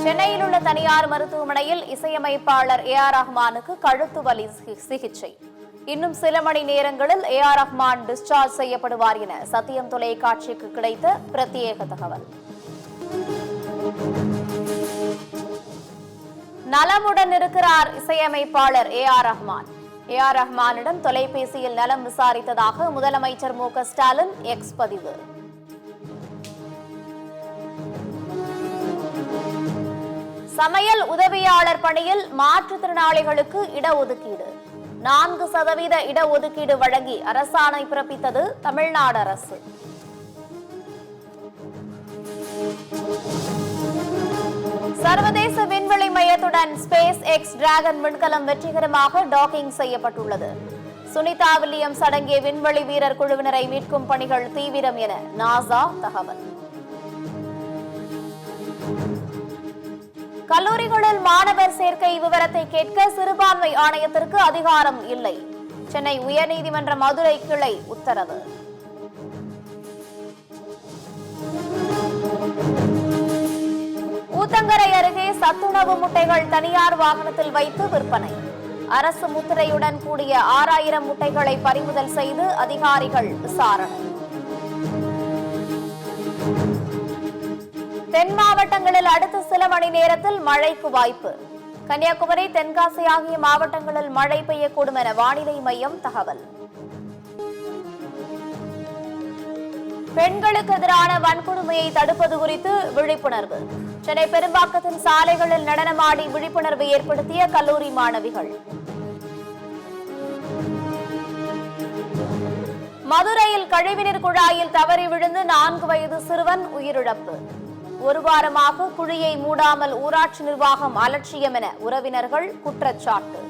சென்னையில் உள்ள தனியார் மருத்துவமனையில் இசையமைப்பாளர் ஏ.ஆர். ரஹ்மானுக்கு கழுத்து வலி சிகிச்சை. இன்னும் சில மணி நேரங்களில் ஏ.ஆர். ரஹ்மான் டிஸ்சார்ஜ் செய்யப்படுவார் என சத்தியம் தொலைக்காட்சிக்கு கிடைத்த பிரத்யேக தகவல். நலமுடன் இருக்கிறார் இசையமைப்பாளர் ஏ.ஆர். ரஹ்மான். ஏ.ஆர். ரஹ்மானிடம் தொலைபேசியில் நலம் விசாரித்ததாக முதலமைச்சர் மு.க. ஸ்டாலின் எக்ஸ் பதிவு. சமையல் உதவியாளர் பணியில் மாற்றுத்திறனாளிகளுக்கு இடஒதுக்கீடு 4% இடஒதுக்கீடு வழங்கி அரசாணை பிறப்பித்தது தமிழ்நாடு அரசு. சர்வதேச விண்வெளி மையத்துடன் ஸ்பேஸ் எக்ஸ் டிராகன் விண்கலம் வெற்றிகரமாக டாக்கிங் செய்யப்பட்டுள்ளது. சுனிதா வில்லியம்ஸ் அடங்கிய விண்வெளி வீரர் குழுவினரை மீட்கும் பணிகள் தீவிரம் என நாசா தகவல். கல்லூரிகளில் மாணவர் சேர்க்கை விவரத்தை கேட்க சிறுபான்மை ஆணையத்திற்கு அதிகாரம் இல்லை. சென்னை உயர்நீதிமன்ற மதுரை கிளை உத்தரவு. ஊத்தங்கரை அருகே சத்துணவு முட்டைகள் தனியார் வாகனத்தில் வைத்து விற்பனை. அரசு முத்திரையுடன் கூடிய 6000 முட்டைகளை பறிமுதல் செய்து அதிகாரிகள் விசாரணை. தென் மாவட்டங்களில் அடுத்த சில மணி நேரத்தில் மழைக்கு வாய்ப்பு. கன்னியாகுமரி, தென்காசி ஆகிய மாவட்டங்களில் மழை பெய்யக்கூடும் என வானிலை மையம் தகவல். பெண்களுக்கு எதிரான வன்கொடுமையை தடுப்பது குறித்து விழிப்புணர்வு. சென்னை பெரும்பாக்கத்தில் சாலைகளில் நடனமாடி விழிப்புணர்வு ஏற்படுத்திய கல்லூரி மாணவிகள். மதுரையில் கழிவுநீர் குழாயில் தவறி விழுந்து 4 வயது சிறுவன் உயிரிழப்பு. ஒரு வாரமாக குழியை மூடாமல் ஊராட்சி நிர்வாகம் அலட்சியம் என உறவினர்கள் குற்றச்சாட்டு.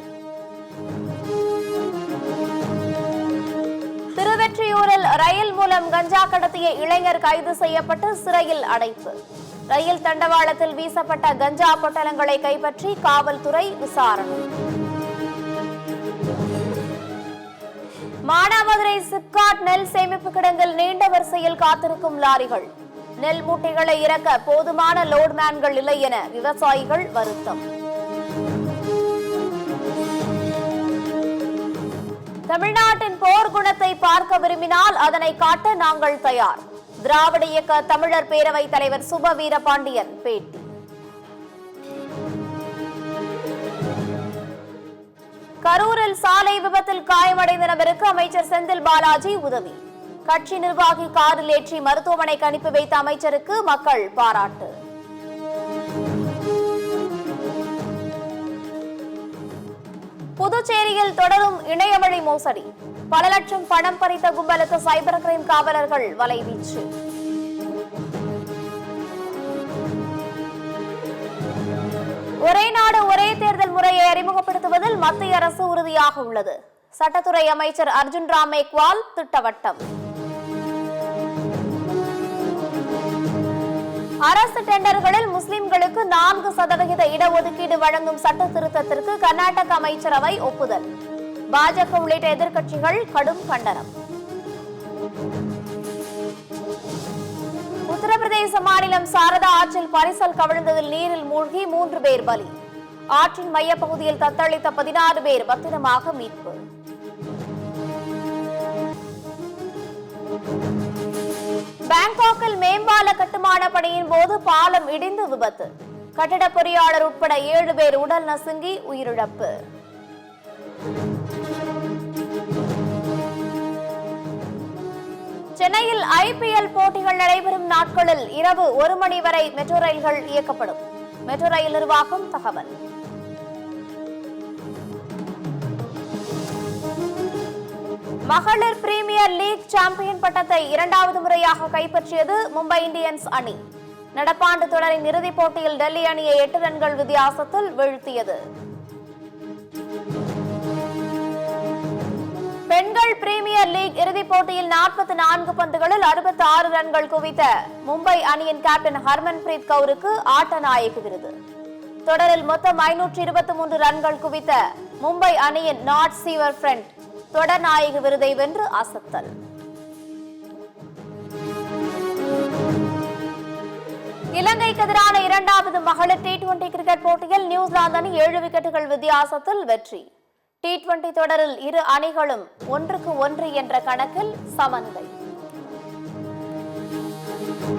திருவெற்றியூரில் ரயில் மூலம் கஞ்சா கடத்திய இளைஞர் கைது செய்யப்பட்டு சிறையில் அடைப்பு. ரயில் தண்டவாளத்தில் வீசப்பட்ட கஞ்சா பொட்டலங்களை கைப்பற்றி காவல்துறை விசாரணை. மானாமதுரை சிப்காட் நெல் சேமிப்பு கிடங்கில் நீண்ட வரிசையில் காத்திருக்கும் லாரிகள். நெல் மூட்டைகளை இறக்க போதுமான லோட்மேன்கள் இல்லை என விவசாயிகள் வருத்தம். தமிழ்நாட்டின் போர் குணத்தை பார்க்க விரும்பினால் அதனை காட்ட நாங்கள் தயார். திராவிட இயக்க தமிழர் பேரவைத் தலைவர் சுப வீரபாண்டியன் பேட்டி. கரூரில் சாலை விபத்தில் காயமடைந்த நபருக்கு அமைச்சர் செந்தில் பாலாஜி உதவி. கட்சி நிர்வாகி காரில் ஏற்றி மருத்துவமனைக்கு அனுப்பி வைத்த அமைச்சருக்கு மக்கள் பாராட்டு. புதுச்சேரியில் தொடரும் இணையவழி மோசடி. பல லட்சம் பணம் பறித்த கும்பலுக்கு சைபர் கிரைம் காவலர்கள் வலைவீச்சு. ஒரே நாடு ஒரே தேர்தல் முறையை அறிமுகப்படுத்துவதில் மத்திய அரசு உறுதியாக உள்ளது. சட்டத்துறை அமைச்சர் அர்ஜுன் ராம் மேக்வால் திட்டவட்டம். அரசு டெண்டர்களில் முஸ்லிம்களுக்கு 4% இடஒதுக்கீடு வழங்கும் சட்ட திருத்தத்திற்கு கர்நாடக அமைச்சரவை ஒப்புதல். பாஜக உள்ளிட்ட எதிர்க்கட்சிகள் கடும் கண்டனம். உத்தரப்பிரதேச மாநிலம் சாரதா ஆற்றில் பரிசல் கவிழ்ந்ததில் நீரில் மூழ்கி 3 பேர் பலி. ஆற்றின் மையப்பகுதியில் தத்தளித்த 16 பேர் பத்திரமாக மீட்பு. பாங்காக்கில் மேம்பால கட்டுமான பணியின் போது பாலம் இடிந்து விபத்து. கட்டிட பொறியாளர் உட்பட 7 பேர் உடல் நசுங்கி உயிரிழப்பு. சென்னையில் IPL போட்டிகள் நடைபெறும் நாட்களில் இரவு 1 மணி வரை மெட்ரோ ரயில்கள் இயக்கப்படும். மெட்ரோ ரயில் நிர்வாகம் தகவல். மகளிர் பிரீமியர் லீக் சாம்பியன் பட்டத்தை 2வது முறையாக கைப்பற்றியது மும்பை இந்தியன்ஸ் அணி. நடப்பாண்டு தொடரின் இறுதிப் போட்டியில் டெல்லி அணியை 8 ரன்கள் வித்தியாசத்தில் வீழ்த்தியது. பெண்கள் பிரீமியர் லீக் இறுதிப் போட்டியில் 44 பந்துகளில் 66 ரன்கள் குவித்த மும்பை அணியின் கேப்டன் ஹர்மன்பிரீத் கவுருக்கு ஆட்ட நாயகி விருது. தொடரில் மொத்தம் 523 ரன்கள் குவித்த மும்பை அணியின் நாட் சீவர் ஃப்ரெண்ட் தொடர் நாயக விருதை வென்று அசத்தல். இலங்கைக்கு எதிரான இரண்டாவது மகளிர் டி20 கிரிக்கெட் போட்டியில் நியூசிலாந்து அணி 7 விக்கெட்டுகள் வித்தியாசத்தில் வெற்றி. டி20 தொடரில் இரு அணிகளும் 1-1 என்ற கணக்கில் சமநிலை.